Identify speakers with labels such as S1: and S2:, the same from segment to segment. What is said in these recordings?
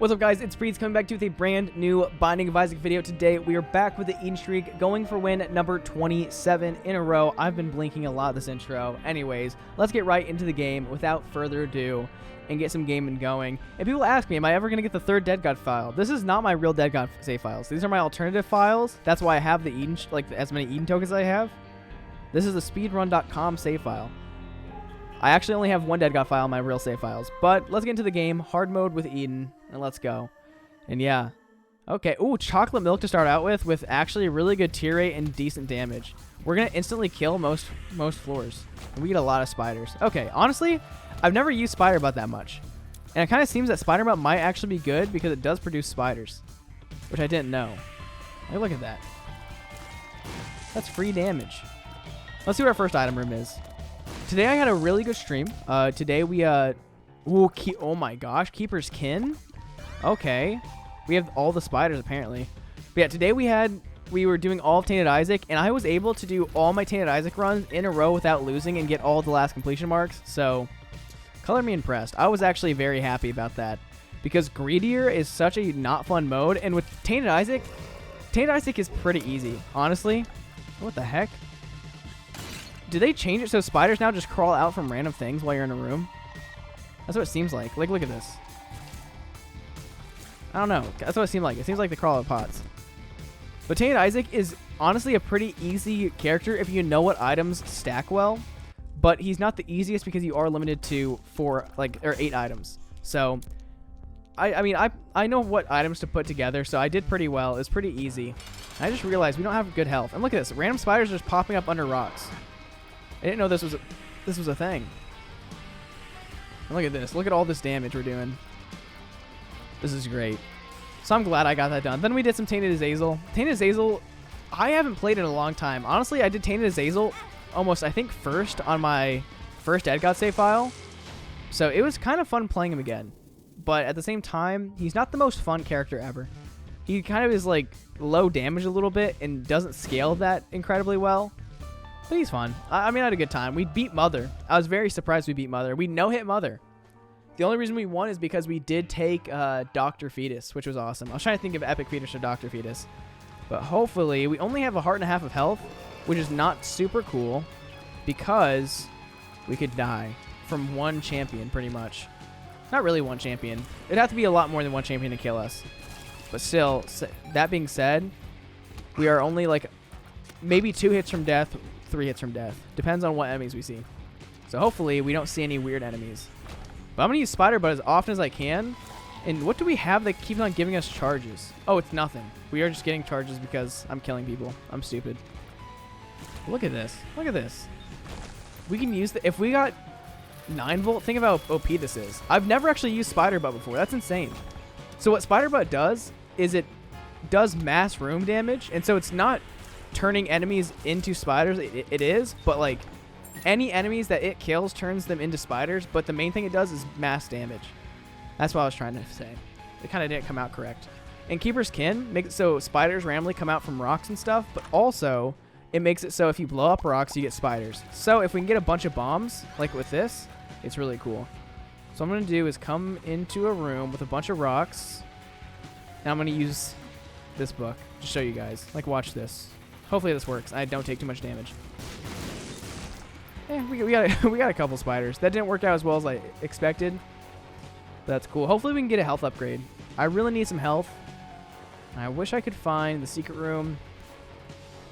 S1: What's up, guys? It's Priets coming back to you with a brand new Binding of Isaac video. Today, we are back with the Eden streak, going for win number 27 in a row. I've been blinking a lot this intro. Anyways, let's get right into the game without further ado and get some gaming going. And people ask me, am I ever going to get the third Dead God file? This is not my real Dead God save files. These are my alternative files. That's why I have the Eden, like as many Eden tokens as I have. This is the speedrun.com save file. I actually only have one Dead God file in my real save files. But let's get into the game. Hard mode with Eden. And let's go. And yeah. Okay. Ooh, chocolate milk to start out with actually really good tier rate and decent damage. We're going to instantly kill most floors. And we get a lot of spiders. Okay. Honestly, I've never used spider butt that much. And it kind of seems that spider butt might actually be good because it does produce spiders. Which I didn't know. Hey, look at that. That's free damage. Let's see what our first item room is. Today I had a really good stream. Today we, oh my gosh, Keeper's Kin. Okay. We have all the spiders apparently. But yeah, today we were doing all of Tainted Isaac, and I was able to do all my Tainted Isaac runs in a row without losing and get all the last completion marks. So, color me impressed. I was actually very happy about that because Greedier is such a not fun mode, and with Tainted Isaac is pretty easy, honestly. What the heck? Did they change it so spiders now just crawl out from random things while you're in a room? That's what it seems like. Like, look at this. I don't know. That's what it seemed like. It seems like they crawl out of pots. But Tainted Isaac is honestly a pretty easy character if you know what items stack well. But he's not the easiest because you are limited to 8 items. So, I know what items to put together, so I did pretty well. It's pretty easy. I just realized we don't have good health. And look at this. Random spiders are just popping up under rocks. I didn't know this was a thing. And look at this. Look at all this damage we're doing. This is great. So I'm glad I got that done. Then we did some Tainted Azazel. Tainted Azazel, I haven't played in a long time. Honestly, I did Tainted Azazel almost, I think, first on my first Dead God save file. So it was kind of fun playing him again. But at the same time, he's not the most fun character ever. He kind of is like low damage a little bit and doesn't scale that incredibly well. But he's fun. I mean, I had a good time. We beat Mother. I was very surprised we beat Mother. We no-hit Mother. The only reason we won is because we did take Dr. Fetus, which was awesome. I was trying to think of Epic Fetus or Dr. Fetus. But hopefully, we only have a heart and a half of health, which is not super cool because we could die from one champion, pretty much. Not really one champion. It'd have to be a lot more than one champion to kill us. But still, that being said, we are only like maybe 2 hits from death, 3 hits from death. Depends on what enemies we see. So hopefully we don't see any weird enemies. But I'm going to use Spider Butt as often as I can. And what do we have that keeps on giving us charges? Oh, it's nothing. We are just getting charges because I'm killing people. I'm stupid. Look at this. Look at this. We can use the... If we got 9 volt, think about how OP this is. I've never actually used Spider Butt before. That's insane. So what Spider Butt does is it does mass room damage. And so it's not turning enemies into spiders. It is, but like any enemies that it kills turns them into spiders, but the main thing it does is mass damage. That's what I was trying to say. It kind of didn't come out correct. And Keeper's Kin makes it so spiders randomly come out from rocks and stuff, but also it makes it so if you blow up rocks, you get spiders. So if we can get a bunch of bombs, like with this, it's really cool. So what I'm going to do is come into a room with a bunch of rocks, and I'm going to use this book to show you guys. Like, watch this. Hopefully this works. I don't take too much damage. We got a couple spiders. That didn't work out as well as I expected. But that's cool. Hopefully we can get a health upgrade. I really need some health. I wish I could find the secret room.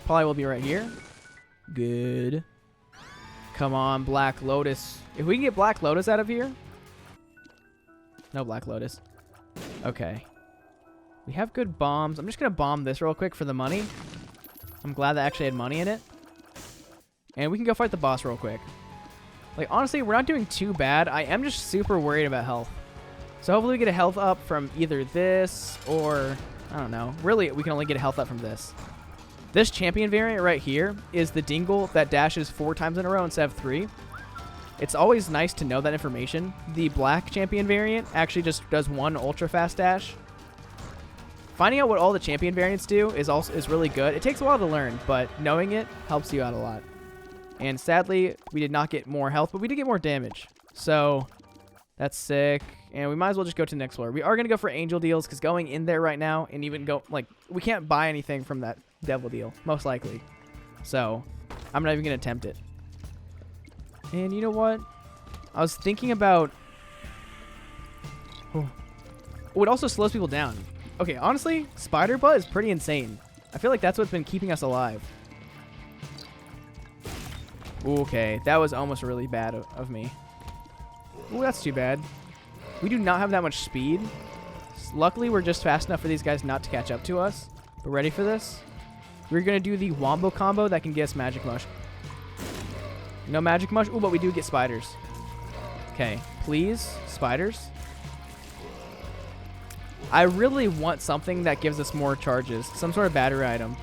S1: Probably will be right here. Good. Come on, Black Lotus. If we can get Black Lotus out of here. No Black Lotus. Okay. We have good bombs. I'm just going to bomb this real quick for the money. I'm glad that actually had money in it. And we can go fight the boss real quick. Like, honestly, we're not doing too bad. I am just super worried about health. So hopefully we get a health up from either this or... I don't know. Really, we can only get a health up from this. This champion variant right here is the Dingle that dashes 4 times in a row instead of 3. It's always nice to know that information. The black champion variant actually just does 1 ultra fast dash. Finding out what all the champion variants do is really good. It takes a while to learn, but knowing it helps you out a lot. And sadly, we did not get more health, but we did get more damage. So that's sick. And we might as well just go to the next floor. We are going to go for angel deals because going in there right now and even go, like, we can't buy anything from that devil deal, most likely. So I'm not even going to attempt it. And you know what? I was thinking about... Oh, it also slows people down. Okay, honestly, spider butt is pretty insane. I feel like that's what's been keeping us alive. Okay, that was almost really bad of me. Ooh, that's too bad. We do not have that much speed. Luckily, we're just fast enough for these guys not to catch up to us. But ready for this? We're going to do the wombo combo that can get us magic mush. No magic mush. Ooh, but we do get spiders. Okay, please, spiders. I really want something that gives us more charges. Some sort of battery item.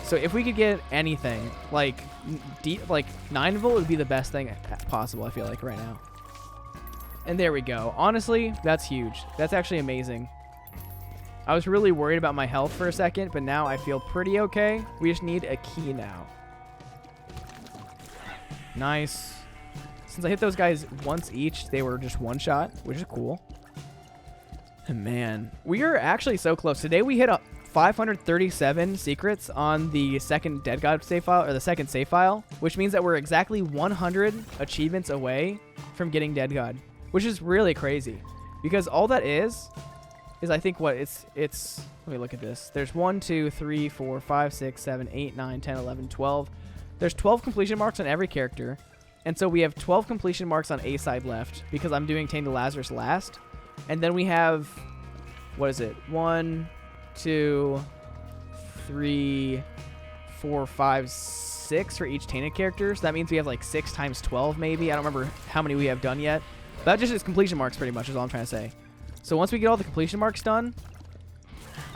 S1: So if we could get anything, like 9 volt would be the best thing possible, I feel like, right now. And there we go. Honestly, that's huge. That's actually amazing. I was really worried about my health for a second, but now I feel pretty okay. We just need a key now. Nice. Since I hit those guys once each, they were just one shot, which is cool. And man, we are actually so close. Today we hit 537 secrets on the second Dead God save file, or the second save file, which means that we're exactly 100 achievements away from getting Dead God, which is really crazy. Because all that is I think what it's let me look at this. There's 1, 2, 3, 4, 5, 6, 7, 8, 9, 10, 11, 12. There's 12 completion marks on every character. And so we have 12 completion marks on A side left because I'm doing Tainted Lazarus last. And then we have, what is it? 1, 2, 3, 4, 5, 6 for each Tainted character. So that means we have like 6 times 12 maybe. I don't remember how many we have done yet. But that just is completion marks pretty much is all I'm trying to say. So once we get all the completion marks done,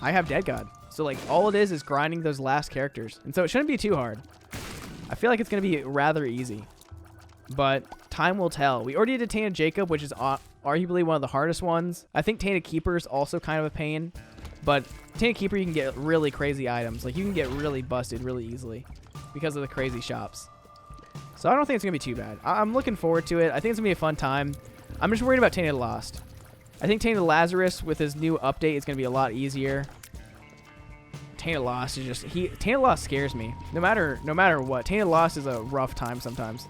S1: I have Dead God. So like all it is grinding those last characters. And so it shouldn't be too hard. I feel like it's going to be rather easy. But time will tell. We already did Tainted Jacob, which is arguably one of the hardest ones. I think Tainted Keeper is also kind of a pain. But Tainted Keeper, you can get really crazy items. Like, you can get really busted really easily because of the crazy shops. So I don't think it's going to be too bad. I'm looking forward to it. I think it's going to be a fun time. I'm just worried about Tainted Lost. I think Tainted Lazarus, with his new update, is going to be a lot easier. Tainted Lost is just... Tainted Lost scares me. No matter what. Tainted Lost is a rough time sometimes.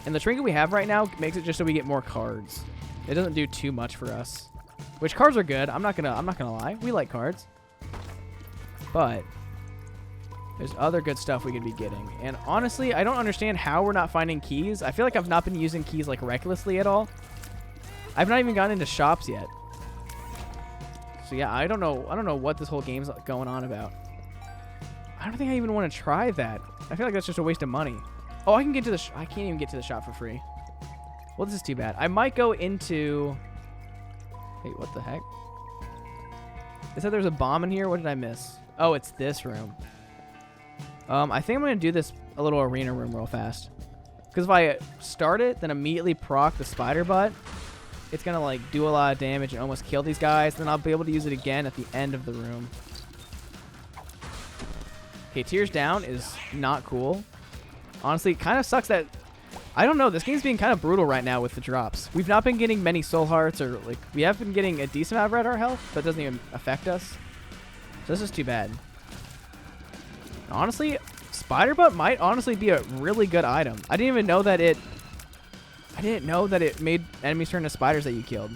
S1: And the trinket we have right now makes it just so we get more cards. It doesn't do too much for us. Which cards are good. I'm not gonna lie. We like cards. But there's other good stuff we could be getting. And honestly, I don't understand how we're not finding keys. I feel like I've not been using keys like recklessly at all. I've not even gotten into shops yet. So yeah, I don't know what this whole game's going on about. I don't think I even want to try that. I feel like that's just a waste of money. Oh, I can get to the I can't even get to the shop for free. Well, this is too bad. I might go into... Wait, what the heck? It said there's a bomb in here. What did I miss? Oh, it's this room. I think I'm going to do this a little arena room real fast. Because if I start it, then immediately proc the spider butt, it's going to like do a lot of damage and almost kill these guys. Then I'll be able to use it again at the end of the room. Okay, Tears Down is not cool. Honestly, it kind of sucks that... I don't know. This game's being kind of brutal right now with the drops. We've not been getting many soul hearts, or like we have been getting a decent amount of red heart health, but it doesn't even affect us. So this is too bad. Honestly, Spider Butt might honestly be a really good item. I didn't even know that it... I didn't know that it made enemies turn into spiders that you killed.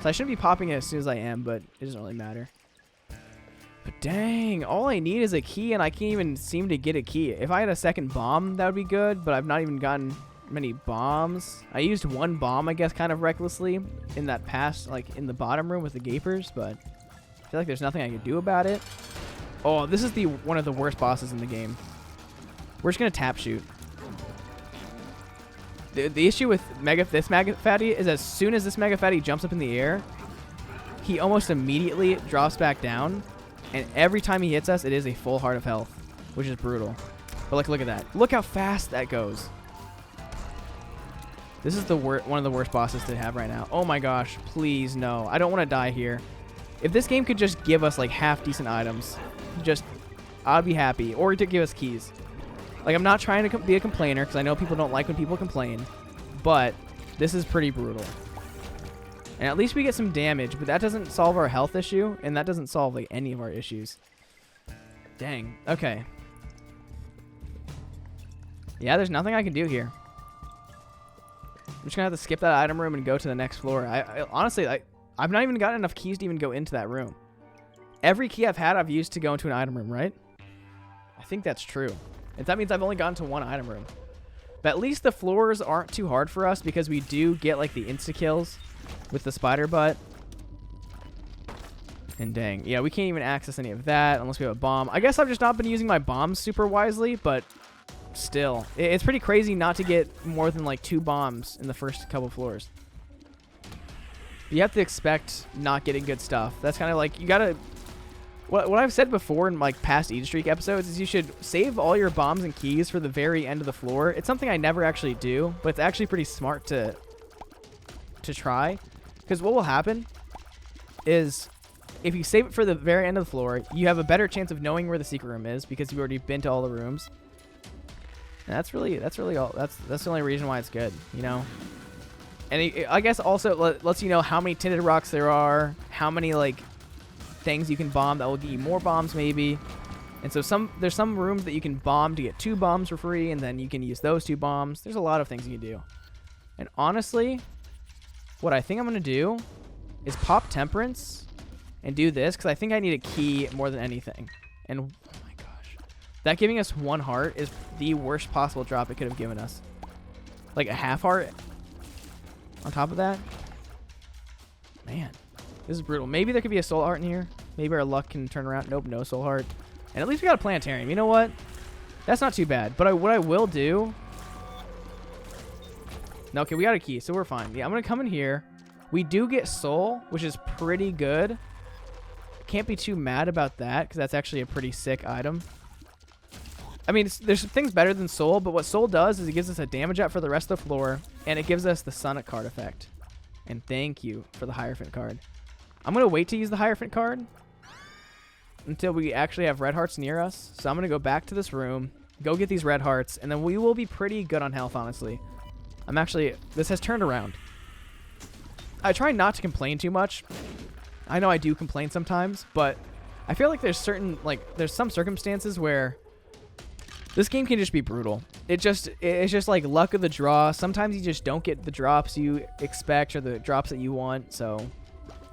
S1: So I shouldn't be popping it as soon as I am, but it doesn't really matter. But dang, all I need is a key, and I can't even seem to get a key. If I had a second bomb, that would be good, but I've not even gotten many bombs. I used one bomb, I guess, kind of recklessly in that past, like, in the bottom room with the gapers, but I feel like there's nothing I could do about it. Oh, this is one of the worst bosses in the game. We're just going to tap shoot. The issue with this Mega Fatty is as soon as this Mega Fatty jumps up in the air, he almost immediately drops back down. And every time he hits us, it is a full heart of health, which is brutal. But like, look at that. Look how fast that goes. This is one of the worst bosses to have right now. Oh my gosh, please no. I don't want to die here. If this game could just give us like half decent items, I'd be happy. Or to give us keys. Like, I'm not trying to be a complainer because I know people don't like when people complain. But this is pretty brutal. And at least we get some damage, but that doesn't solve our health issue, and that doesn't solve like any of our issues. Dang. Okay. Yeah, there's nothing I can do here. I'm just gonna have to skip that item room and go to the next floor. I honestly, I've not even gotten enough keys to even go into that room. Every key I've had, I've used to go into an item room, right? I think that's true. If that means I've only gotten to one item room. But at least the floors aren't too hard for us because we do get like the insta-kills with the spider butt. And dang, yeah, we can't even access any of that unless we have a bomb. I guess I've just not been using my bombs super wisely, but still. It's pretty crazy not to get more than like 2 bombs in the first couple floors. You have to expect not getting good stuff. That's kind of like, you gotta... What I've said before in like past Eat Streak episodes is you should save all your bombs and keys for the very end of the floor. It's something I never actually do, but it's actually pretty smart to try. Because what will happen is if you save it for the very end of the floor, you have a better chance of knowing where the secret room is because you've already been to all the rooms. And that's really all. That's the only reason why it's good, you know. And I guess also lets you know how many tinted rocks there are, how many like things you can bomb that will give you more bombs maybe. And so there's some rooms that you can bomb to get 2 bombs for free, and then you can use those 2 bombs. There's a lot of things you can do. And honestly, what I think I'm going to do is pop Temperance and do this because I think I need a key more than anything. And oh my gosh, that giving us 1 heart is the worst possible drop it could have given us. Like a half heart on top of that. Man, this is brutal. Maybe there could be a soul heart in here. Maybe our luck can turn around. Nope, no soul heart. And at least we got a planetarium. You know what? That's not too bad. But what I will do... No, okay, we got a key, so we're fine. Yeah, I'm going to come in here. We do get soul, which is pretty good. Can't be too mad about that, because that's actually a pretty sick item. I mean, there's things better than soul, but what soul does is it gives us a damage up for the rest of the floor, and it gives us the Sonic card effect. And thank you for the Hierophant card. I'm going to wait to use the Hierophant card until we actually have red hearts near us. So I'm going to go back to this room, go get these red hearts, and then we will be pretty good on health, honestly. This has turned around. I try not to complain too much. I know I do complain sometimes, but I feel like there's some circumstances where this game can just be brutal. It's just like luck of the draw. Sometimes you just don't get the drops you expect or the drops that you want, so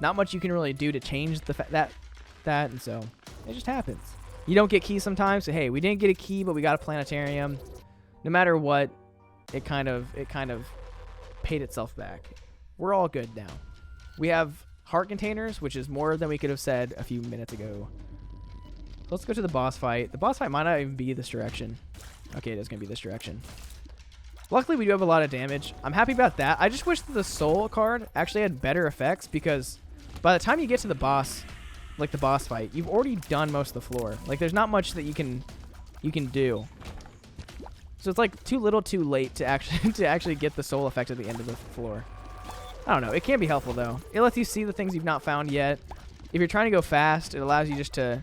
S1: not much you can really do to change that, and so it just happens. You don't get keys sometimes, so hey, we didn't get a key, but we got a planetarium. No matter what, it kind of paid itself back. We're all good now. We have heart containers, which is more than we could have said a few minutes ago. Let's go to the boss fight. The boss fight might not even be this direction. Okay, it is going to be this direction. Luckily, we do have a lot of damage. I'm happy about that. I just wish that the soul card actually had better effects because by the time you get to the boss, like the boss fight, you've already done most of the floor. Like, there's not much that you can do. So it's like too little, too late to actually get the soul effect at the end of the floor. I don't know. It can be helpful though. It lets you see the things you've not found yet. If you're trying to go fast, it allows you just to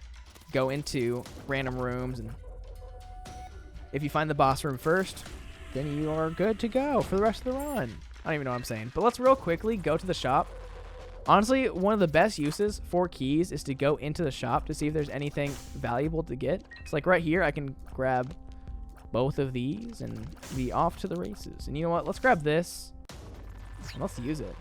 S1: go into random rooms, and if you find the boss room first, then you are good to go for the rest of the run. I don't even know what I'm saying. But let's real quickly go to the shop. Honestly, one of the best uses for keys is to go into the shop to see if there's anything valuable to get. It's like right here, I can grab both of these and be off to the races. And you know what? Let's grab this. And let's use it.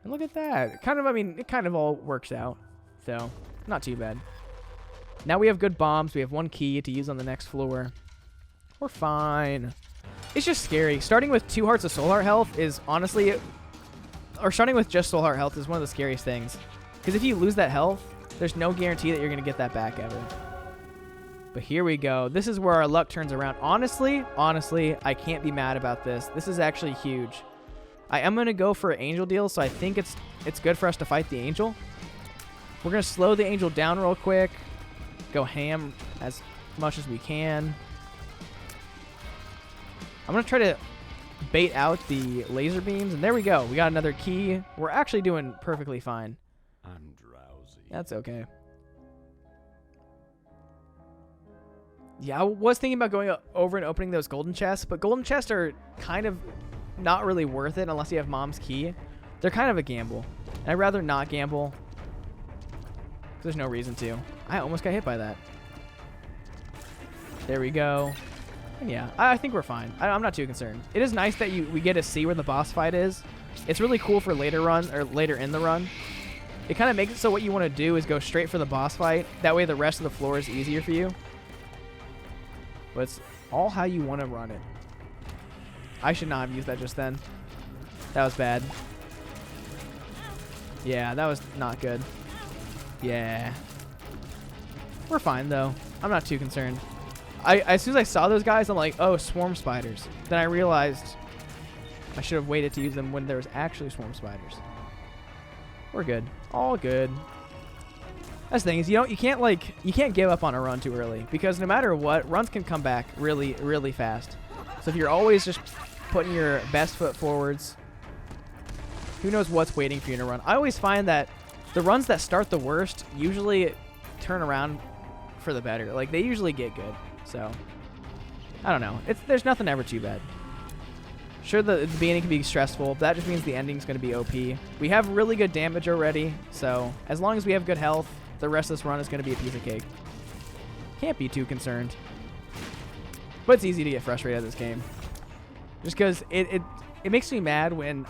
S1: And look at that. It kind of all works out. So, not too bad. Now we have good bombs. We have 1 key to use on the next floor. We're fine. It's just scary. Starting with 2 hearts of soul heart health is honestly... Or starting with just soul heart health is one of the scariest things. Because if you lose that health, there's no guarantee that you're going to get that back ever. But here we go. This is where our luck turns around. Honestly, I can't be mad about this. This is actually huge. I am going to go for an angel deal, so I think it's good for us to fight the angel. We're going to slow the angel down real quick. Go ham as much as we can. I'm going to try to bait out the laser beams, and there we go. We got another key. We're actually doing perfectly fine.
S2: I'm drowsy.
S1: That's okay. Yeah, I was thinking about going over and opening those golden chests, but golden chests are kind of not really worth it unless you have Mom's Key. They're kind of a gamble. And I'd rather not gamble. There's no reason to. I almost got hit by that. There we go. And yeah, I think we're fine. I'm not too concerned. It is nice that we get to see where the boss fight is. It's really cool for later in the run. It kind of makes it so what you want to do is go straight for the boss fight. That way the rest of the floor is easier for you. But it's all how you want to run it. I should not have used that just then. That was bad. Yeah, that was not good. Yeah. We're fine, though. I'm not too concerned. As soon as I saw those guys, I'm like, oh, swarm spiders. Then I realized I should have waited to use them when there was actually swarm spiders. We're good. All good. That's the thing is, you can't give up on a run too early, because no matter what, runs can come back really, really fast. So if you're always just putting your best foot forwards, who knows what's waiting for you to run. I always find that the runs that start the worst usually turn around for the better. Like, they usually get good. So, I don't know. There's nothing ever too bad. Sure, the beginning can be stressful, but that just means the ending's going to be OP. We have really good damage already, so as long as we have good health, the rest of this run is going to be a piece of cake. Can't be too concerned. But it's easy to get frustrated at this game. Just because it makes me mad when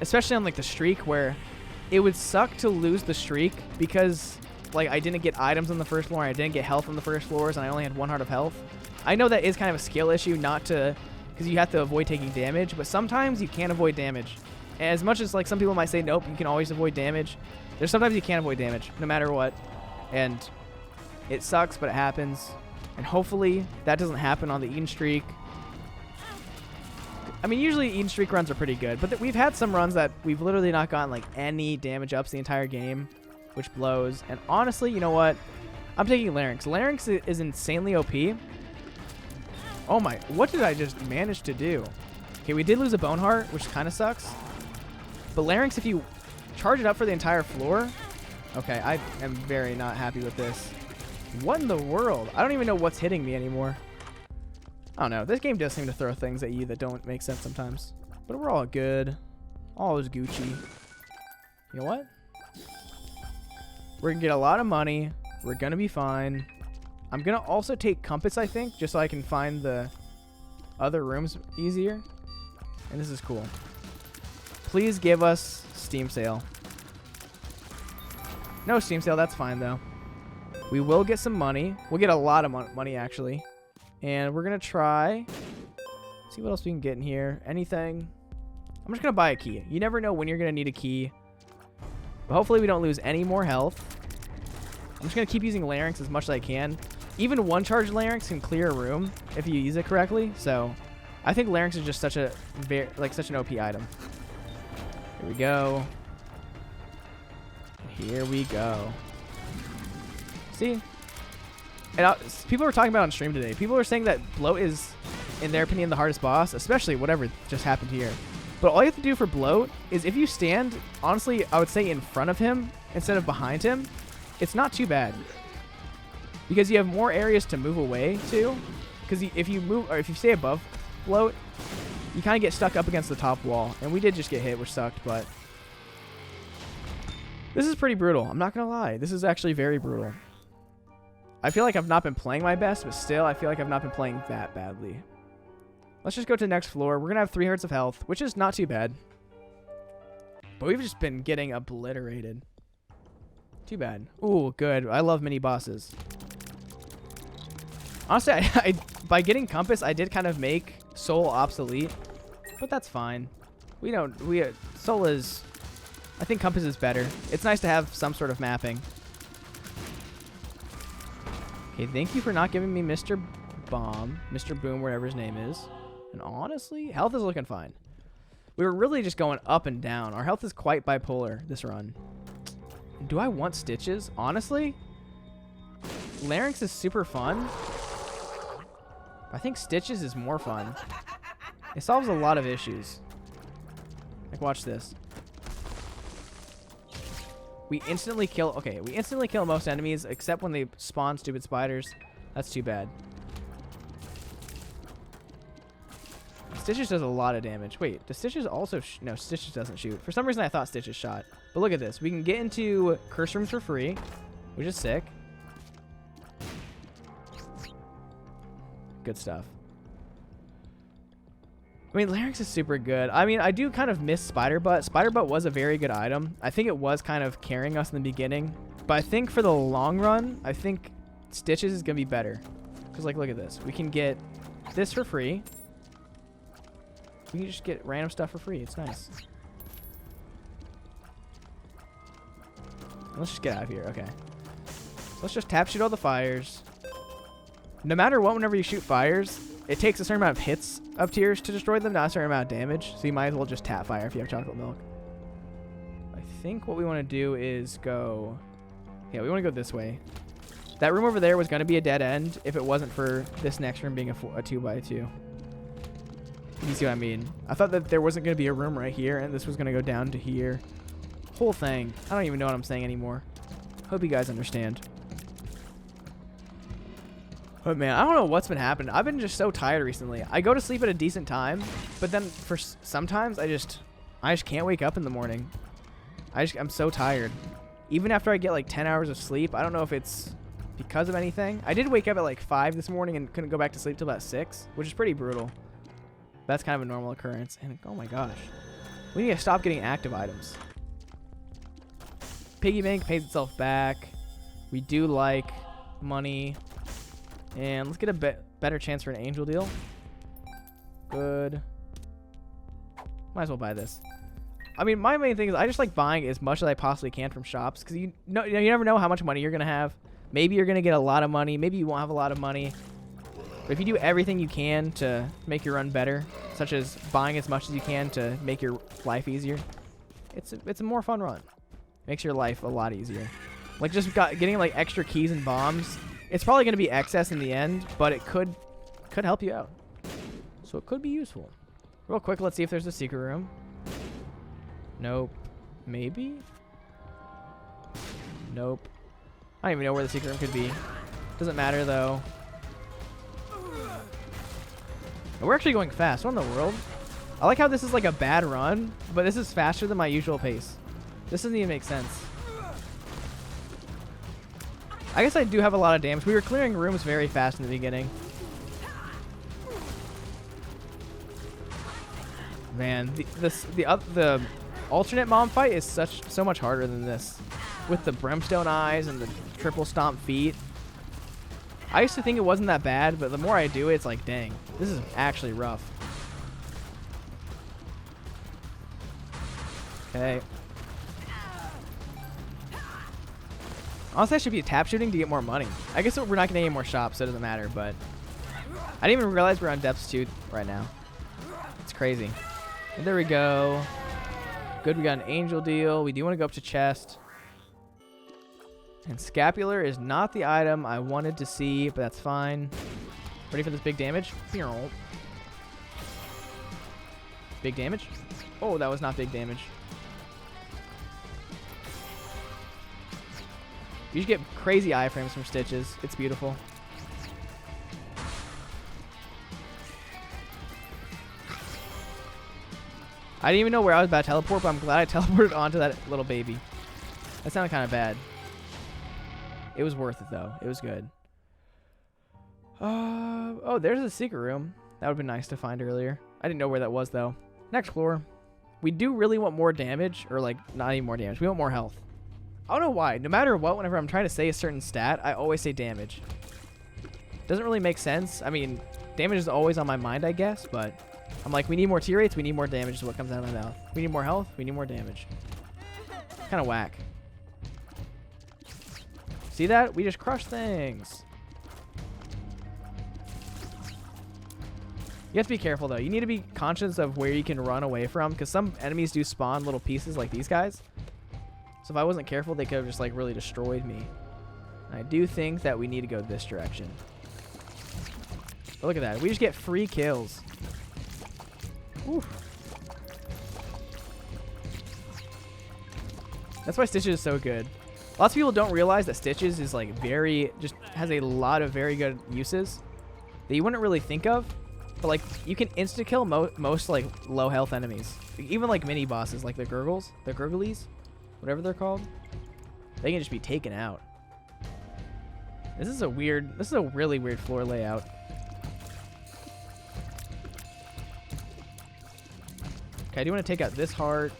S1: especially on like the streak, where it would suck to lose the streak because like I didn't get items on the first floor, and I didn't get health on the first floors, and I only had 1 heart of health. I know that is kind of a skill issue, because you have to avoid taking damage, but sometimes you can't avoid damage. And as much as like some people might say, nope, you can always avoid damage, there's sometimes you can't avoid damage, no matter what. And it sucks, but it happens. And hopefully that doesn't happen on the Eden streak. I mean, usually Eden streak runs are pretty good, but we've had some runs that we've literally not gotten like any damage ups the entire game, which blows. And honestly, you know what? I'm taking Larynx. Larynx is insanely OP. Oh my, what did I just manage to do? Okay, we did lose a Bone Heart, which kind of sucks. But Larynx, if you charge it up for the entire floor... Okay, I am very not happy with this. What in the world? I don't even know what's hitting me anymore. I don't know. This game does seem to throw things at you that don't make sense sometimes. But we're all good. All is Gucci. You know what? We're going to get a lot of money. We're going to be fine. I'm going to also take Compass, I think, just so I can find the other rooms easier. And this is cool. Please give us Steam Sale. No Steam Sale, that's fine, though. We will get some money. We'll get a lot of money, actually. And we're going to try... see what else we can get in here. Anything. I'm just going to buy a key. You never know when you're going to need a key. But hopefully we don't lose any more health. I'm just going to keep using Larynx as much as I can. Even one charge Larynx can clear a room if you use it correctly. So I think Larynx is just such an OP item. Here we go. Here we go. See? And people were talking about on stream today. People were saying that Bloat is, in their opinion, the hardest boss, especially whatever just happened here. But all you have to do for Bloat is if you stand, honestly, I would say in front of him instead of behind him, it's not too bad. Because you have more areas to move away to. Because if you stay above Bloat, you kind of get stuck up against the top wall. And we did just get hit, which sucked, but... this is pretty brutal. I'm not going to lie. This is actually very brutal. I feel like I've not been playing my best, but still, I feel like I've not been playing that badly. Let's just go to the next floor. We're going to have 3 hearts of health, which is not too bad. But we've just been getting obliterated. Too bad. Ooh, good. I love mini bosses. Honestly, by getting Compass, I did kind of make Soul obsolete. But that's fine. Soul is... I think Compass is better. It's nice to have some sort of mapping. Okay, thank you for not giving me Mr. Bomb, Mr. Boom, whatever his name is. And honestly, health is looking fine. We were really just going up and down. Our health is quite bipolar this run. Do I want Stitches? Honestly, Larynx is super fun. I think Stitches is more fun. It solves a lot of issues. Like, watch this. We instantly kill... okay, we instantly kill most enemies, except when they spawn stupid spiders. That's too bad. Stitches does a lot of damage. Wait, does Stitches also... no, Stitches doesn't shoot. For some reason, I thought Stitches shot. But look at this. We can get into curse rooms for free, which is sick. Good stuff. I mean, Larynx is super good. I mean, I do kind of miss Spider Butt. Spider Butt was a very good item. I think it was kind of carrying us in the beginning. But I think for the long run, I think Stitches is going to be better. Because, like, look at this. We can get this for free. We can just get random stuff for free. It's nice. Let's just get out of here. Okay. Let's just tap shoot all the fires. No matter what, whenever you shoot fires, it takes a certain amount of hits up tiers to destroy them, not a certain amount of damage. So you might as well just tap fire if you have chocolate milk. I think what we want to do is go... yeah, we want to go this way. That room over there was going to be a dead end if it wasn't for this next room being a 2x2. You see what I mean? I thought that there wasn't going to be a room right here, and this was going to go down to here. Whole thing. I don't even know what I'm saying anymore. Hope you guys understand. But man, I don't know what's been happening. I've been just so tired recently. I go to sleep at a decent time, but then for sometimes I just can't wake up in the morning. I'm so tired. Even after I get like 10 hours of sleep, I don't know if it's because of anything. I did wake up at like 5 this morning and couldn't go back to sleep till about 6, which is pretty brutal. That's kind of a normal occurrence. And oh my gosh, we need to stop getting active items. Piggy bank pays itself back. We do like money. And let's get a better chance for an angel deal. Good. Might as well buy this. I mean, my main thing is I just like buying as much as I possibly can from shops because you never know how much money you're gonna have. Maybe you're gonna get a lot of money. Maybe you won't have a lot of money. But if you do everything you can to make your run better, such as buying as much as you can to make your life easier, it's a more fun run. Makes your life a lot easier. Like just getting like extra keys and bombs. It's probably going to be excess in the end, but it could help you out. So it could be useful. Real quick, let's see if there's a secret room. Nope. Maybe? Nope. I don't even know where the secret room could be. Doesn't matter, though. We're actually going fast. What in the world? I like how this is like a bad run, but this is faster than my usual pace. This doesn't even make sense. I guess I do have a lot of damage. We were clearing rooms very fast in the beginning. Man, the alternate mom fight is so much harder than this. With the brimstone eyes and the triple stomp feet. I used to think it wasn't that bad, but the more I do it, it's like, dang, this is actually rough. Okay. Honestly, I should be tap shooting to get more money. I guess we're not getting any more shops, so it doesn't matter, but I didn't even realize we're on depths 2 right now. It's crazy. And there we go. Good, we got an angel deal. We do want to go up to chest. And scapular is not the item I wanted to see, but that's fine. Ready for this big damage? Big damage? Oh, that was not big damage. You just get crazy iframes from Stitches. It's beautiful. I didn't even know where I was about to teleport, but I'm glad I teleported onto that little baby. That sounded kind of bad. It was worth it, though. It was good. Oh, there's a secret room. That would have been nice to find earlier. I didn't know where that was, though. Next floor. We do really want more damage, or, like, not even more damage. We want more health. I don't know why. No matter what, whenever I'm trying to say a certain stat, I always say damage. Doesn't really make sense. I mean, damage is always on my mind, I guess, but I'm like, we need more T rates, we need more damage is what comes out of my mouth. We need more health, we need more damage. Kind of whack. See that? We just crush things. You have to be careful, though. You need to be conscious of where you can run away from, because some enemies do spawn little pieces like these guys. So if I wasn't careful, they could have just like really destroyed me. And I do think that we need to go this direction. But look at that. We just get free kills. Whew. That's why Stitches is so good. Lots of people don't realize that Stitches is like just has a lot of very good uses that you wouldn't really think of. But like, you can insta kill most like low health enemies, even like mini bosses, like the gurglies, whatever they're called. They can just be taken out. This is a really weird floor layout. Okay, I do want to take out this heart.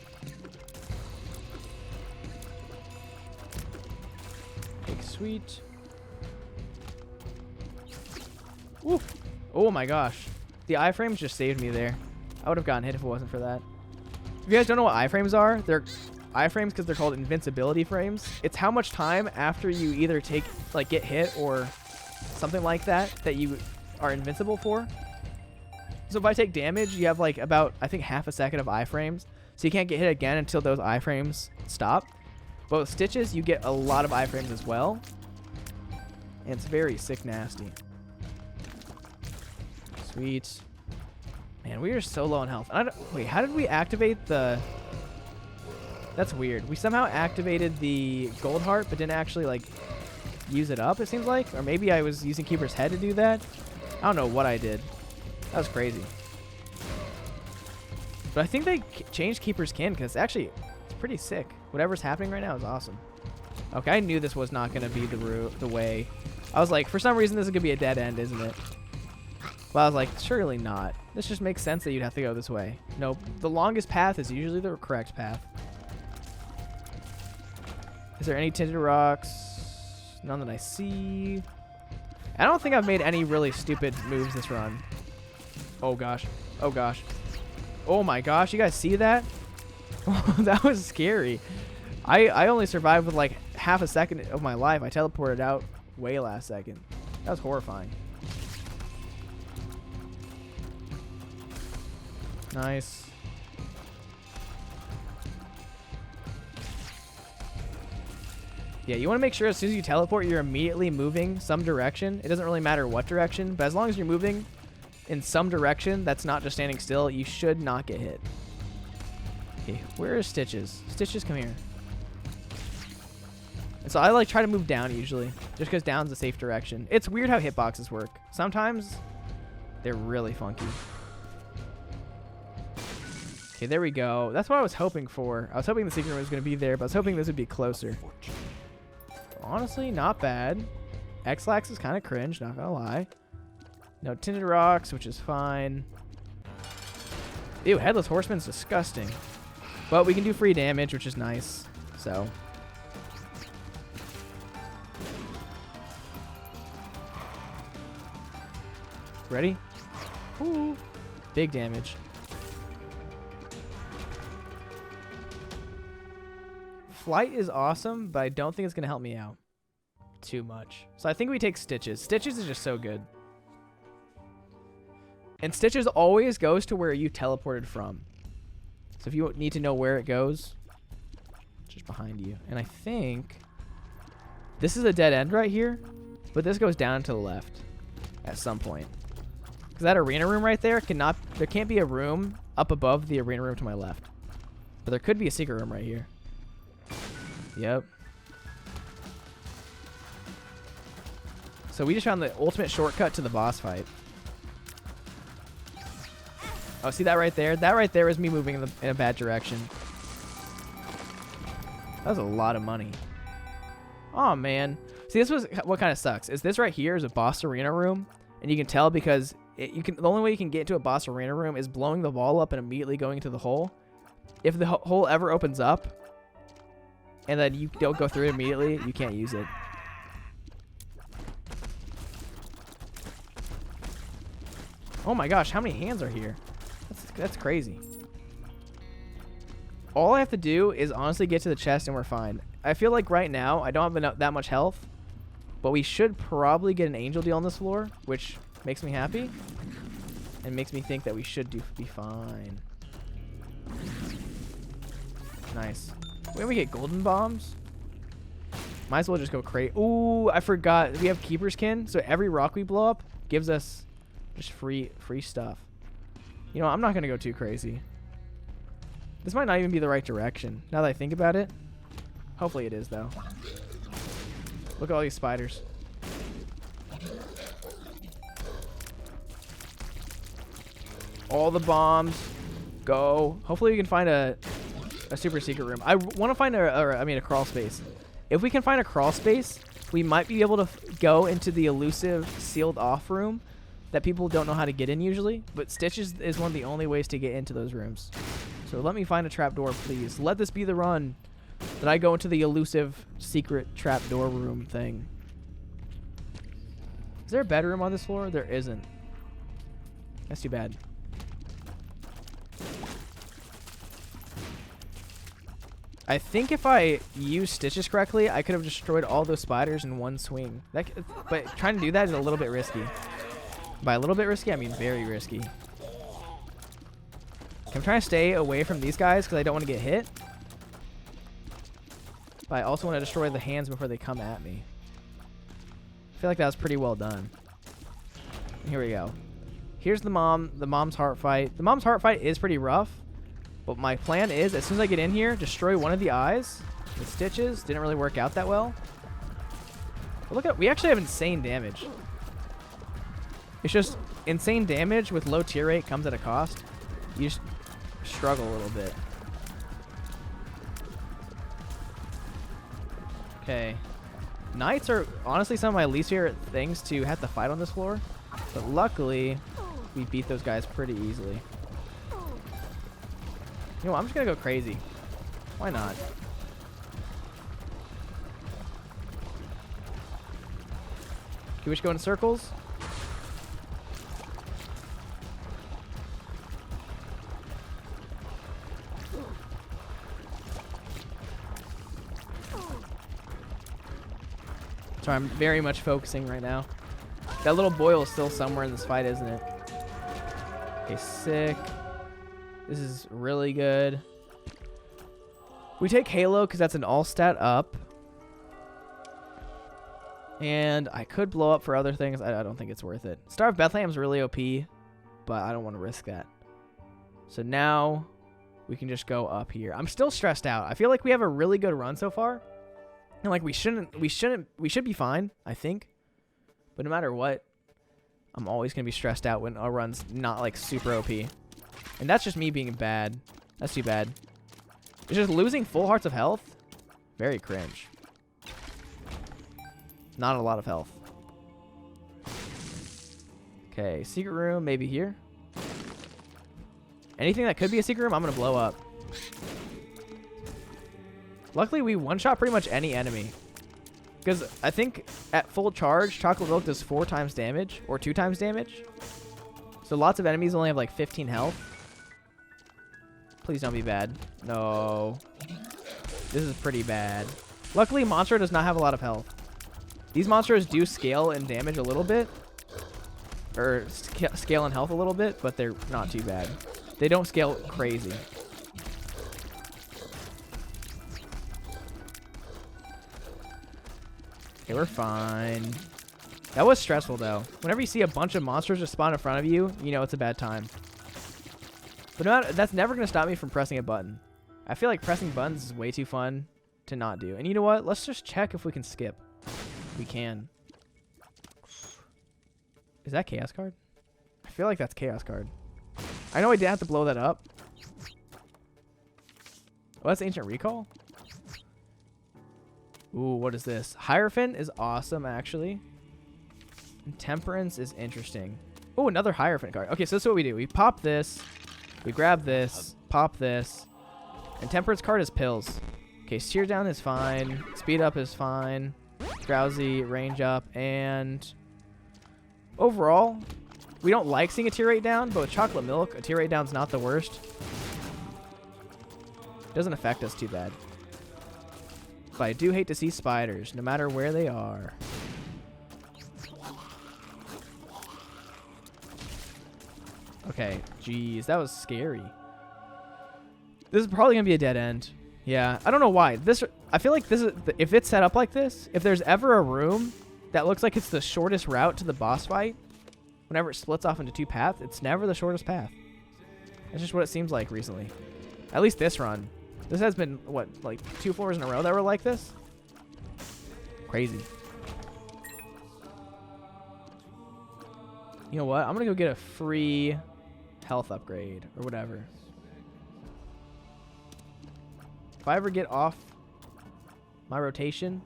S1: Take sweet. Ooh. Oh my gosh. The iframes just saved me there. I would have gotten hit if it wasn't for that. If you guys don't know what iframes are, they're iframes because they're called invincibility frames. It's how much time after you either get hit or something like that you are invincible for. So if I take damage, you have like about, I think, half a second of iframes. So you can't get hit again until those iframes stop. But with Stitches, you get a lot of iframes as well. And it's very sick nasty. Sweet. Man, we are so low on health. Wait, how did we activate the... That's weird. We somehow activated the gold heart, but didn't actually, like, use it up, it seems like. Or maybe I was using Keeper's Head to do that. I don't know what I did. That was crazy. But I think they changed Keeper's Kin, because actually, it's pretty sick. Whatever's happening right now is awesome. Okay, I knew this was not going to be the way. I was like, for some reason, this is going to be a dead end, isn't it? Well, I was like, surely not. This just makes sense that you'd have to go this way. Nope. The longest path is usually the correct path. Is there any tinted rocks? None that I see. I don't think I've made any really stupid moves this run. Oh, gosh. Oh, gosh. Oh, my gosh. You guys see that? That was scary. I only survived with, like, half a second of my life. I teleported out way last second. That was horrifying. Nice. Yeah, you want to make sure as soon as you teleport, you're immediately moving some direction. It doesn't really matter what direction, but as long as you're moving in some direction that's not just standing still, you should not get hit. Okay, where is Stitches? Stitches, come here. And so I like try to move down usually, just because down's a safe direction. It's weird how hitboxes work. Sometimes they're really funky. Okay, there we go. That's what I was hoping for. I was hoping the secret room was going to be there, but I was hoping this would be closer. Honestly, not bad. X-Lax is kind of cringe, not going to lie. No tinted rocks, which is fine. Ew, Headless Horseman's disgusting. But we can do free damage, which is nice. So. Ready? Ooh. Big damage. Flight is awesome, but I don't think it's going to help me out too much. So I think we take Stitches. Stitches is just so good. And Stitches always goes to where you teleported from. So if you need to know where it goes, it's just behind you. And I think this is a dead end right here, but this goes down to the left at some point. Because that arena room right there there can't be a room up above the arena room to my left. But there could be a secret room right here. Yep. So we just found the ultimate shortcut to the boss fight. Oh, see that right there? That right there is me moving in a bad direction. That was a lot of money. Oh, man. See, this was what kind of sucks. Is this right here is a boss arena room. And you can tell because the only way you can get into a boss arena room is blowing the ball up and immediately going into the hole. If the hole ever opens up, and then you don't go through it immediately, you can't use it. Oh my gosh, how many hands are here? That's crazy. All I have to do is honestly get to the chest and we're fine. I feel like right now I don't have that much health, but we should probably get an angel deal on this floor, which makes me happy and makes me think that we should be fine. Nice. When we get golden bombs, might as well just go crazy. Ooh, I forgot. We have Keeper's Kin, so every rock we blow up gives us just free stuff. You know, I'm not going to go too crazy. This might not even be the right direction, now that I think about it. Hopefully it is, though. Look at all these spiders. All the bombs. Go. Hopefully we can find a super secret room. I want to find a crawl space. If we can find a crawl space, we might be able to go into the elusive sealed off room that people don't know how to get in usually. But Stitches is one of the only ways to get into those rooms. So let me find a trapdoor, please. Let this be the run that I go into the elusive secret trapdoor room thing. Is there a bedroom on this floor? There isn't. That's too bad. I think if I used Stitches correctly, I could have destroyed all those spiders in one swing. But trying to do that is a little bit risky. By a little bit risky, I mean very risky. I'm trying to stay away from these guys because I don't want to get hit. But I also want to destroy the hands before they come at me. I feel like that was pretty well done. Here we go. Here's the mom's heart fight. The mom's heart fight is pretty rough. But my plan is, as soon as I get in here, destroy one of the eyes with Stitches. Didn't really work out that well. But look at, we actually have insane damage. It's just insane damage with low tier rate comes at a cost. You just struggle a little bit. Okay. Knights are honestly some of my least favorite things to have to fight on this floor. But luckily, we beat those guys pretty easily. You know what, I'm just going to go crazy. Why not? Can we just go in circles? Sorry, I'm very much focusing right now. That little boil is still somewhere in this fight, isn't it? Okay, sick. This is really good. We take Halo because that's an all stat up. And I could blow up for other things. I don't think it's worth it. Star of Bethlehem's really OP, but I don't want to risk that. So now we can just go up here. I'm still stressed out. I feel like we have a really good run so far. And like we should be fine, I think. But no matter what, I'm always going to be stressed out when a run's not like super OP. And that's just me being bad. That's too bad. It's just losing full hearts of health. Very cringe. Not a lot of health. Okay, secret room, maybe here. Anything that could be a secret room, I'm going to blow up. Luckily, we one-shot pretty much any enemy. Because I think at full charge, Chocolate Milk does 4 times damage, or 2 times damage. So lots of enemies only have like 15 health. Please don't be bad. No. This is pretty bad. Luckily, Monster does not have a lot of health. These monsters do scale in damage a little bit. Or scale in health a little bit, but they're not too bad. They don't scale crazy. Okay, we're fine. That was stressful, though. Whenever you see a bunch of monsters just spawn in front of you, you know it's a bad time. But that's never going to stop me from pressing a button. I feel like pressing buttons is way too fun to not do. And you know what? Let's just check if we can skip. We can. Is that Chaos Card? I feel like that's Chaos Card. I know I did have to blow that up. Oh, that's Ancient Recall? Ooh, what is this? Hierophant is awesome, actually. And Temperance is interesting. Oh, another Hierophant card. Okay, so this is what we do. We pop this. We grab this. Pop this. And Temperance card is pills. Okay, Sear Down is fine. Speed Up is fine. Drowsy, Range Up, and... Overall, we don't like seeing a tier rate down, but with Chocolate Milk, a tier rate down is not the worst. It doesn't affect us too bad. But I do hate to see spiders, no matter where they are. Okay, jeez, that was scary. This is probably going to be a dead end. Yeah, I don't know why. I feel like this is, if it's set up like this, if there's ever a room that looks like it's the shortest route to the boss fight, whenever it splits off into 2 paths, it's never the shortest path. That's just what it seems like recently. At least this run. This has been, what, like 2 floors in a row that were like this? Crazy. You know what? I'm going to go get a free health upgrade or whatever. If I ever get off my rotation,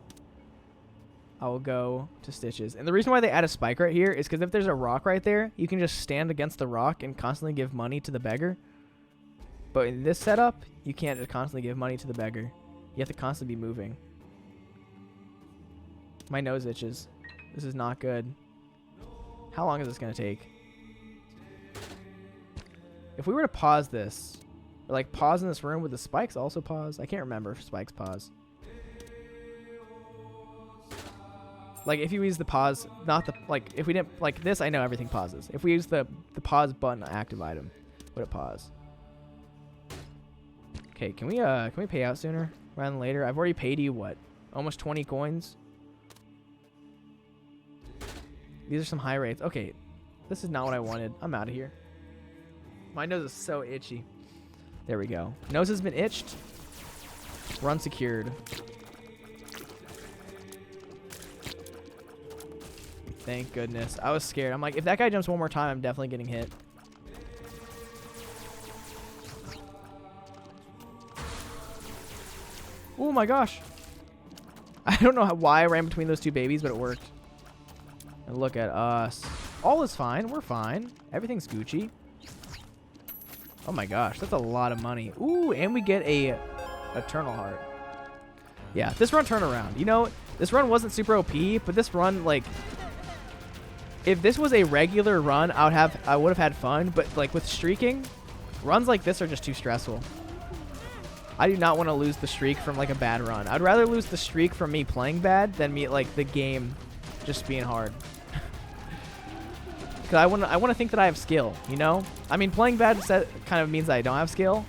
S1: I will go to Stitches. And the reason why they add a spike right here is because if there's a rock right there, you can just stand against the rock and constantly give money to the beggar. But in this setup, you can't just constantly give money to the beggar. You have to constantly be moving. My nose itches. This is not good. How long is this going to take? If we were to pause this, or like pause in this room, would the spikes also pause? I can't remember if spikes pause. Like if you use the pause, not the, like if we didn't, like this, I know everything pauses. If we use the pause button active item, would it pause? Okay, can we pay out sooner rather than later? I've already paid you what? Almost 20 coins? These are some high rates. Okay, this is not what I wanted. I'm out of here. My nose is so itchy. There we go. Nose has been itched. Run secured. Thank goodness. I was scared. I'm like, if that guy jumps one more time, I'm definitely getting hit. Oh my gosh. I don't know why I ran between those two babies, but it worked. And look at us. All is fine. We're fine. Everything's Gucci. Oh my gosh. That's a lot of money. Ooh, and we get a Eternal Heart. Yeah, this run turned around. You know, this run wasn't super OP, but this run, like, if this was a regular run, I would have had fun. But like with streaking, runs like this are just too stressful. I do not want to lose the streak from like a bad run. I'd rather lose the streak from me playing bad than me like the game just being hard. Because I want to think that I have skill, you know? I mean, playing bad kind of means I don't have skill.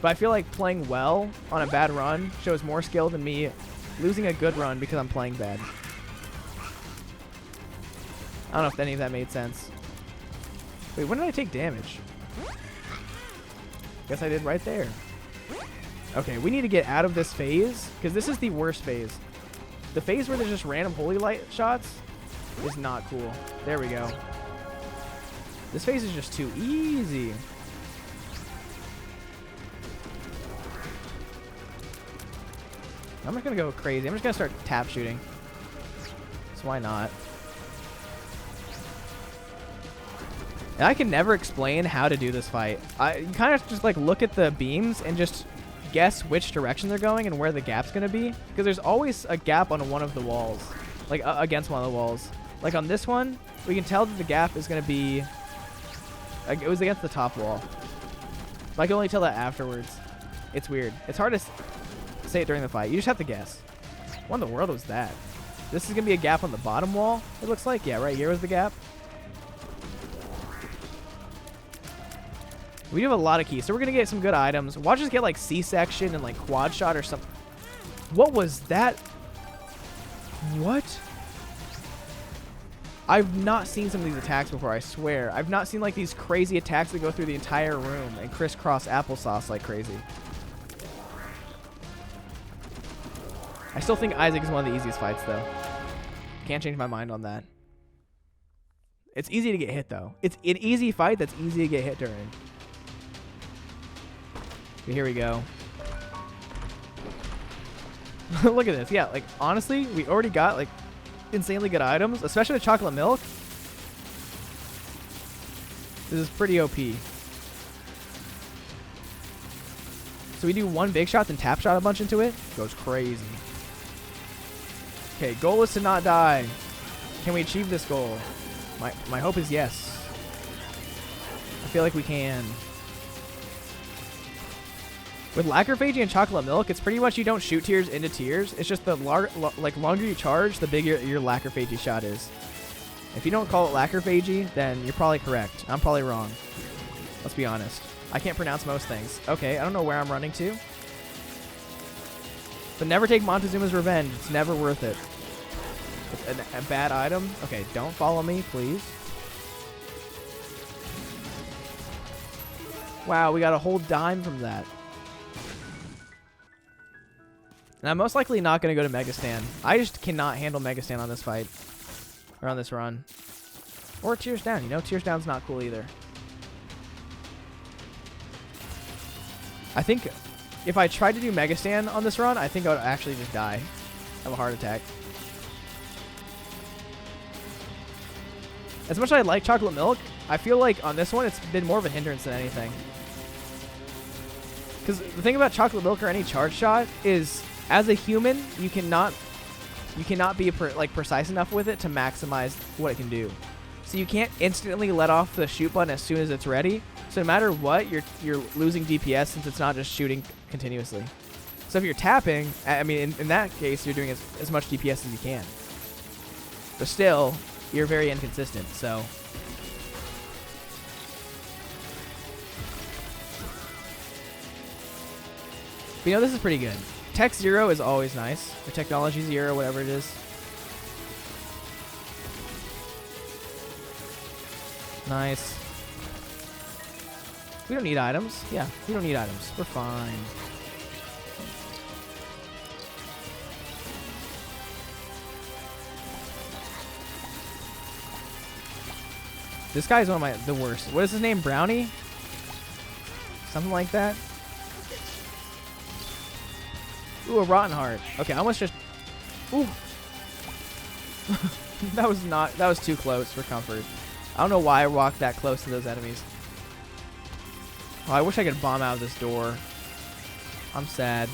S1: But I feel like playing well on a bad run shows more skill than me losing a good run because I'm playing bad. I don't know if any of that made sense. Wait, when did I take damage? Guess I did right there. Okay, we need to get out of this phase because this is the worst phase. The phase where there's just random holy light shots is not cool. There we go. This phase is just too easy. I'm just going to go crazy. I'm just going to start tap shooting. So why not? And I can never explain how to do this fight. You kind of just like look at the beams and just guess which direction they're going and where the gap's going to be. Because there's always a gap on one of the walls. Like against one of the walls. Like on this one, we can tell that the gap is going to be... Like, it was against the top wall. But I can only tell that afterwards. It's weird. It's hard to say it during the fight. You just have to guess. What in the world was that? This is going to be a gap on the bottom wall, it looks like. Yeah, right here was the gap. We do have a lot of keys, so we're going to get some good items. Watch us get like C-section and like quad shot or something. What was that? What? I've not seen some of these attacks before, I swear. I've not seen like these crazy attacks that go through the entire room and crisscross applesauce like crazy. I still think Isaac is one of the easiest fights though. Can't change my mind on that. It's easy to get hit though. It's an easy fight that's easy to get hit during. Okay, here we go. Look at this. Yeah, like honestly, we already got like insanely good items, especially with chocolate milk. This is pretty OP. So we do one big shot, then tap shot a bunch into it. Goes crazy. Okay, goal is to not die. Can we achieve this goal? My hope is yes. I feel like we can. With Lacrophagy and chocolate milk, it's pretty much you don't shoot tears into tears. It's just the longer you charge, the bigger your Lacrophagy shot is. If you don't call it Lacrophagy, then you're probably correct. I'm probably wrong. Let's be honest. I can't pronounce most things. Okay, I don't know where I'm running to. But never take Montezuma's Revenge. It's never worth it. It's a bad item. Okay, don't follow me, please. Wow, we got a whole dime from that. And I'm most likely not going to go to Mega Stand. I just cannot handle Mega Stand on this fight. Or on this run. Or Tears Down. You know, Tears Down's not cool either. I think if I tried to do Mega Stand on this run, I think I would actually just die. Have a heart attack. As much as I like chocolate milk, I feel like on this one it's been more of a hindrance than anything. Because the thing about chocolate milk or any charge shot is, as a human, you cannot be precise enough with it to maximize what it can do. So you can't instantly let off the shoot button as soon as it's ready. So no matter what, you're losing DPS since it's not just shooting continuously. So if you're tapping, I mean, in that case, you're doing as much DPS as you can. But still, you're very inconsistent, so. But, you know, this is pretty good. Tech 0 is always nice. Or Technology 0, whatever it is. Nice. We don't need items. Yeah, we don't need items. We're fine. This guy's one of the worst. What is his name? Brownie? Something like that. Ooh, a rotten heart. Okay, I almost just. Ooh. that was too close for comfort. I don't know why I walked that close to those enemies. Oh, I wish I could bomb out of this door. I'm sad.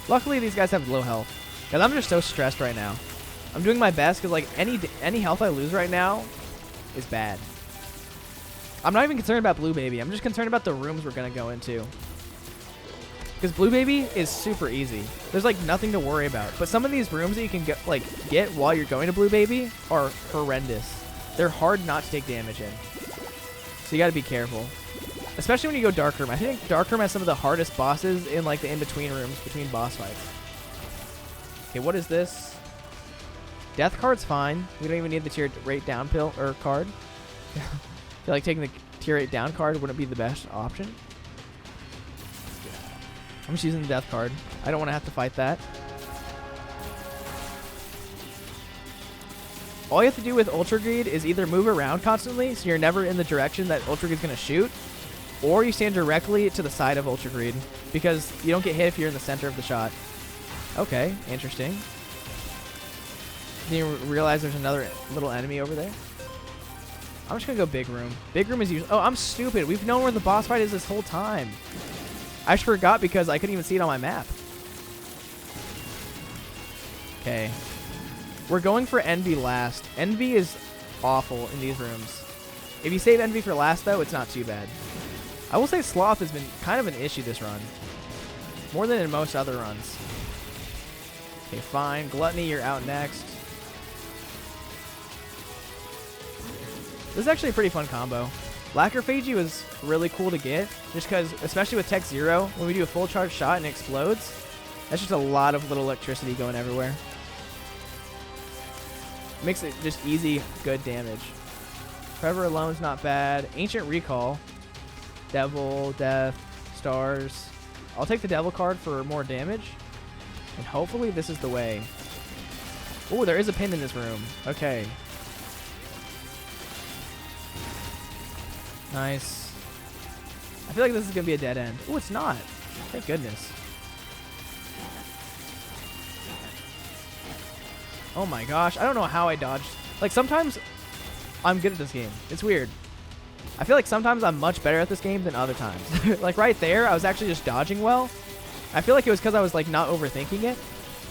S1: Luckily, these guys have low health. Because I'm just so stressed right now. I'm doing my best because, like, any health I lose right now is bad. I'm not even concerned about Blue Baby. I'm just concerned about the rooms we're going to go into. Because Blue Baby is super easy. There's, like, nothing to worry about. But some of these rooms that you can get while you're going to Blue Baby are horrendous. They're hard not to take damage in. So you got to be careful. Especially when you go Dark Room. I think Dark Room has some of the hardest bosses in, like, the in-between rooms between boss fights. Okay, what is this? Death card's fine. We don't even need the tier rate down pill or card. I feel like taking the tier 8 down card wouldn't be the best option. I'm just using the death card. I don't want to have to fight that. All you have to do with Ultra Greed is either move around constantly, so you're never in the direction that Ultra Greed's going to shoot, or you stand directly to the side of Ultra Greed, because you don't get hit if you're in the center of the shot. Okay, interesting. Didn't you realize there's another little enemy over there? I'm just going to go Big Room. Big Room is usually... Oh, I'm stupid. We've known where the boss fight is this whole time. I just forgot because I couldn't even see it on my map. Okay. We're going for Envy last. Envy is awful in these rooms. If you save Envy for last, though, it's not too bad. I will say Sloth has been kind of an issue this run. More than in most other runs. Okay, fine. Gluttony, you're out next. This is actually a pretty fun combo. Lacrophagy was really cool to get, just because, especially with Tech 0, when we do a full charge shot and it explodes, that's just a lot of little electricity going everywhere. Makes it just easy, good damage. Forever Alone's not bad. Ancient Recall. Devil, Death, Stars. I'll take the Devil card for more damage. And hopefully this is the way. Oh, there is a pin in this room. Okay. Nice. I feel like this is going to be a dead end. Oh, it's not. Thank goodness. Oh my gosh. I don't know how I dodged. Like, sometimes I'm good at this game. It's weird. I feel like sometimes I'm much better at this game than other times. Like, right there, I was actually just dodging well. I feel like it was because I was, like, not overthinking it.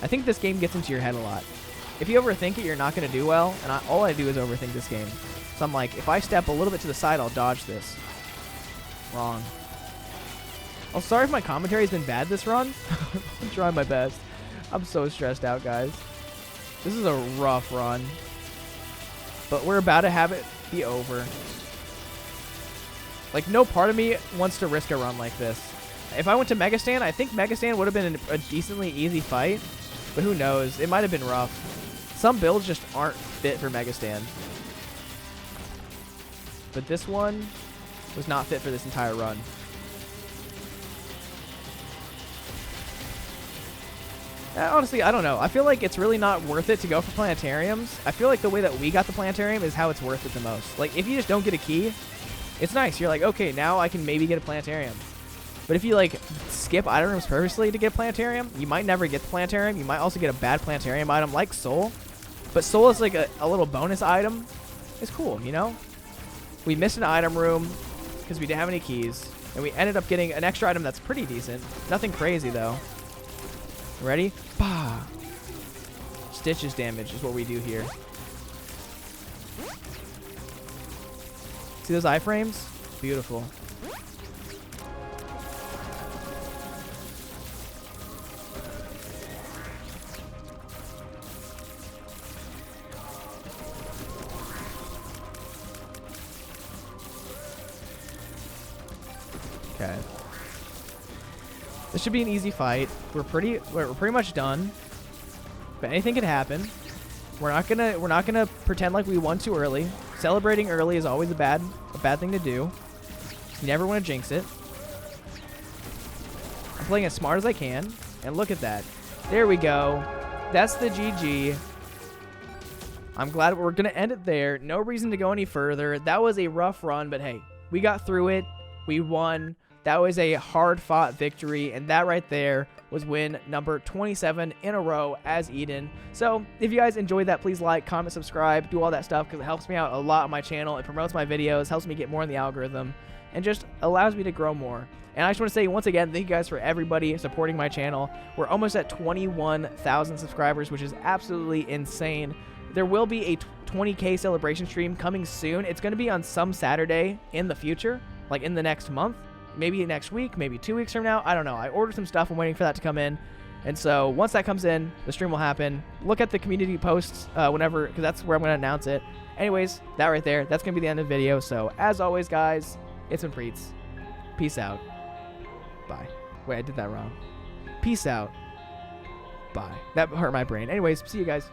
S1: I think this game gets into your head a lot. If you overthink it, you're not going to do well. And all I do is overthink this game. So I'm like, if I step a little bit to the side, I'll dodge this. Wrong. I'm sorry if my commentary's been bad this run. I'm trying my best. I'm so stressed out, guys. This is a rough run. But we're about to have it be over. Like, no part of me wants to risk a run like this. If I went to Mega Stand, I think Mega Stand would have been a decently easy fight. But who knows? It might have been rough. Some builds just aren't fit for Mega Stand. But this one was not fit for this entire run. Honestly, I don't know. I feel like it's really not worth it to go for planetariums. I feel like the way that we got the planetarium is how it's worth it the most. Like, if you just don't get a key, it's nice. You're like, okay, now I can maybe get a planetarium. But if you, like, skip item rooms purposely to get planetarium, you might never get the planetarium. You might also get a bad planetarium item like soul. But soul is like a little bonus item. It's cool, you know? We missed an item room because we didn't have any keys. And we ended up getting an extra item that's pretty decent. Nothing crazy, though. Ready? Bah! Stitches damage is what we do here. See those iframes? Beautiful. Okay. This should be an easy fight. We're pretty much done. But anything can happen. We're not gonna pretend like we won too early. Celebrating early is always a bad thing to do. You never want to jinx it. I'm playing as smart as I can, and look at that. There we go. That's the GG. I'm glad we're gonna end it there. No reason to go any further. That was a rough run, but hey, we got through it. We won. That was a hard-fought victory, and that right there was win number 27 in a row as Eden. So if you guys enjoyed that, please like, comment, subscribe, do all that stuff because it helps me out a lot on my channel. It promotes my videos, helps me get more in the algorithm, and just allows me to grow more. And I just want to say once again, thank you guys for everybody supporting my channel. We're almost at 21,000 subscribers, which is absolutely insane. There will be a 20K celebration stream coming soon. It's going to be on some Saturday in the future, like in the next month. Maybe next week, maybe 2 weeks from now. I don't know. I ordered some stuff. I'm waiting for that to come in. And so once that comes in, the stream will happen. Look at the community posts whenever, because that's where I'm going to announce it. Anyways, that right there, that's going to be the end of the video. So as always, guys, it's been Priets. Peace out. Bye. Wait, I did that wrong. Peace out. Bye. That hurt my brain. Anyways, see you guys.